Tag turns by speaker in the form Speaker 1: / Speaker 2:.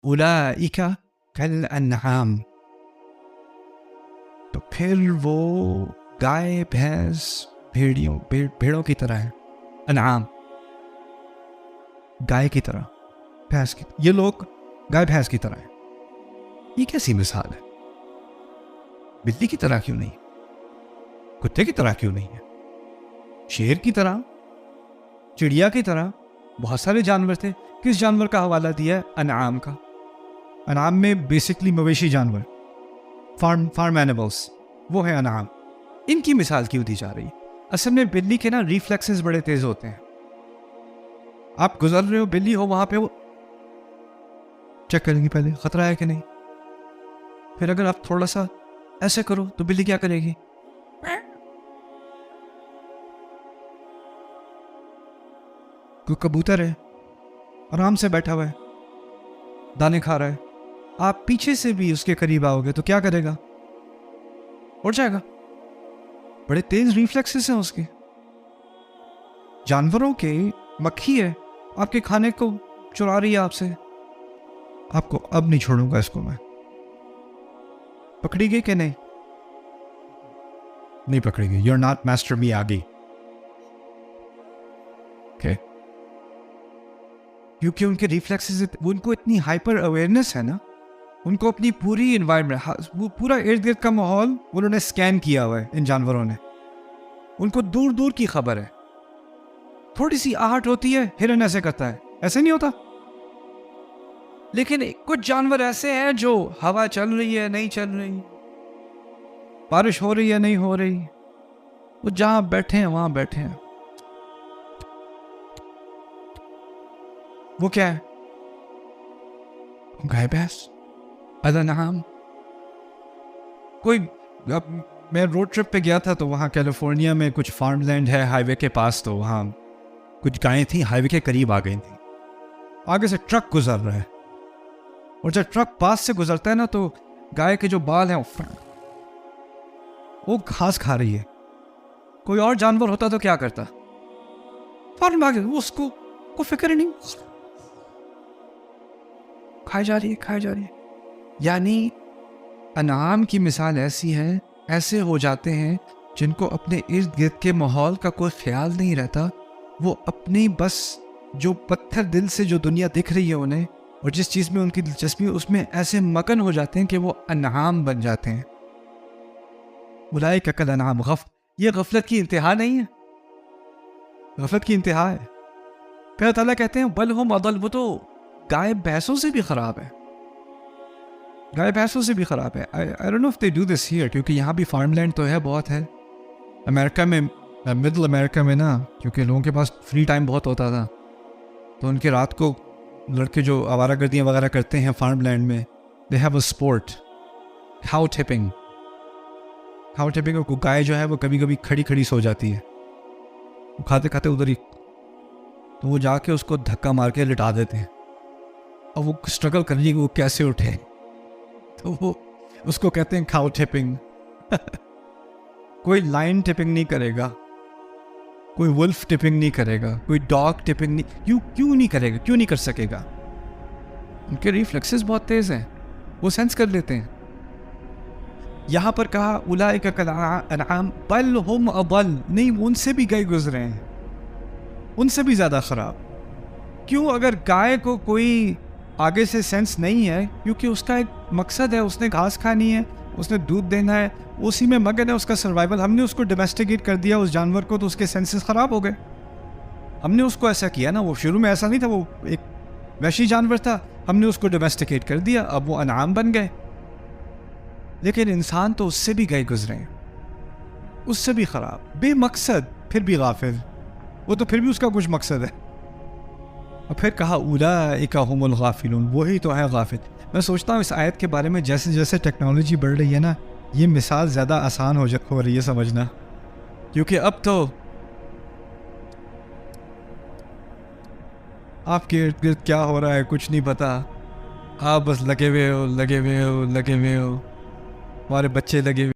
Speaker 1: उलाइका कल अन्हाम। तो फिर वो गाय भैंस भेड़ों की तरह है। अनआम गाय की तरह, भैंस की, ये लोग गाय भैंस की तरह है। ये कैसी मिसाल है? बिल्ली की तरह क्यों नहीं? कुत्ते की तरह क्यों नहीं है? शेर की तरह, चिड़िया की तरह, बहुत सारे जानवर थे। किस जानवर का हवाला दिया है? अनआम का। अनआम में बेसिकली मवेशी जानवर, फार्म एनिमल्स, वो है अनआम। इनकी मिसाल क्यों दी जा रही है? असल में बिल्ली के ना रिफ्लेक्सेस बड़े तेज होते हैं। आप गुजर रहे हो, बिल्ली हो वहां पे, वो चेक करेगी पहले खतरा है कि नहीं। फिर अगर आप थोड़ा सा ऐसे करो तो बिल्ली क्या करेगी? कोई कबूतर है, आराम से बैठा हुआ है, दाने खा रहा है, आप पीछे से भी उसके करीब आओगे तो क्या करेगा? उड़ जाएगा। बड़े तेज रिफ्लेक्सेस हैं उसके। जानवरों के मक्खी है, आपके खाने को चुरा रही है आपसे। आपको अब नहीं छोड़ूंगा इसको मैं। पकड़ी गई कि नहीं? नहीं पकड़ी गई। You're not master Miyagi. Okay. क्योंकि उनके रिफ्लेक्सेस, उनको इतनी हाइपर अवेयरनेस है ना, उनको अपनी पूरी इन्वायरमेंट, वो पूरा इर्द गिर्द का माहौल उन्होंने स्कैन किया हुआ है इन जानवरों ने। उनको दूर दूर की खबर है। थोड़ी सी आहट होती है, हिरन ऐसे करता है, ऐसे नहीं होता। लेकिन कुछ जानवर ऐसे हैं जो हवा चल रही है नहीं चल रही, बारिश हो रही है नहीं हो रही, वो जहां बैठे हैं वहां बैठे हैं। वो क्या है? गाय भैंस, अदनाम। कोई, अब मैं रोड ट्रिप पे गया था तो वहाँ कैलिफोर्निया में कुछ फार्मलैंड है हाईवे के पास, तो वहाँ कुछ गायें थी, हाईवे के करीब आ गई थी। आगे से ट्रक गुजर रहा है, और जब ट्रक पास से गुजरता है ना तो गाय के जो बाल हैं वो घास खा रही है। कोई और जानवर होता तो क्या करता? फौरन भाग, उसको कोई फिक्र ही नहीं, खाई जा रही है, खाई जा रही है। यानी अनाम की मिसाल ऐसी है, ऐसे हो जाते हैं जिनको अपने इर्द गिर्द के माहौल का कोई ख्याल नहीं रहता। वो अपनी बस जो पत्थर दिल से जो दुनिया दिख रही है उन्हें, और जिस चीज़ में उनकी दिलचस्पी, उसमें ऐसे मगन हो जाते हैं कि वो अनाम बन जाते हैं। उलाइका कल अनाम। ये गफलत की इंतहा नहीं है, गफलत की इंतहा है। फिर ताला कहते हैं बल हुम अदल, वो तो गाय भैंसों से भी खराब है, गाय भैंसों से भी खराब है। I don't know if they do this here, क्योंकि यहाँ भी फार्मलैंड तो है, बहुत है। अमेरिका में, मिडिल अमेरिका में ना, क्योंकि लोगों के पास फ्री टाइम बहुत होता था, तो उनके रात को लड़के जो आवारागर्दियाँ वगैरह करते हैं फार्मलैंड में, they have a sport, cow tipping. Cow tipping को गाय जो है वो कभी कभी खड़ी खड़ी सो जाती है, वो खाते खाते उधर ही, तो वो जाके उसको धक्का मार के लिटा देते हैं, और वो स्ट्रगल कर रही है कि वो कैसे उठे, तो वो उसको कहते हैं काउ टिपिंग। कोई लाइन टिपिंग नहीं करेगा, कोई वुल्फ टिपिंग नहीं करेगा, कोई डॉग टिपिंग नहीं, क्यों नहीं करेगा, क्यों नहीं कर सकेगा? उनके रिफ्लेक्सेस बहुत तेज हैं, वो सेंस कर लेते हैं। यहां पर कहा उलाइका कल अनआम बल हुम अदल, नहीं, उनसे भी गए गुजरे हैं, उनसे भी ज्यादा खराब। क्यों? अगर गाय को कोई आगे से सेंस नहीं है, क्योंकि उसका एक मकसद है, उसने घास खानी है, उसने दूध देना है, उसी में मगन है उसका सर्वाइवल। हमने उसको डोमेस्टिकेट कर दिया उस जानवर को, तो उसके सेंसेस खराब हो गए। हमने उसको ऐसा किया ना, वो शुरू में ऐसा नहीं था, वो एक वैशी जानवर था, हमने उसको डोमेस्टिकेट कर दिया, अब वो अनाम बन गए। लेकिन इंसान तो उससे भी गए गुजरे हैं, उससे भी खराब, बेमकसद, फिर भी गाफिल। वो तो फिर भी उसका कुछ मकसद है। और फिर कहा उलाइका हुमुल गाफिलून, वही तो है गाफिल। मैं सोचता हूँ इस आयत के बारे में, जैसे जैसे टेक्नोलॉजी बढ़ रही है ना, ये मिसाल ज़्यादा आसान हो रही है समझना, क्योंकि अब तो आपके इर्द गिर्द क्या हो रहा है कुछ नहीं पता, आप बस लगे हुए हो, लगे हुए हो, लगे हुए हो, हमारे बच्चे लगे हुए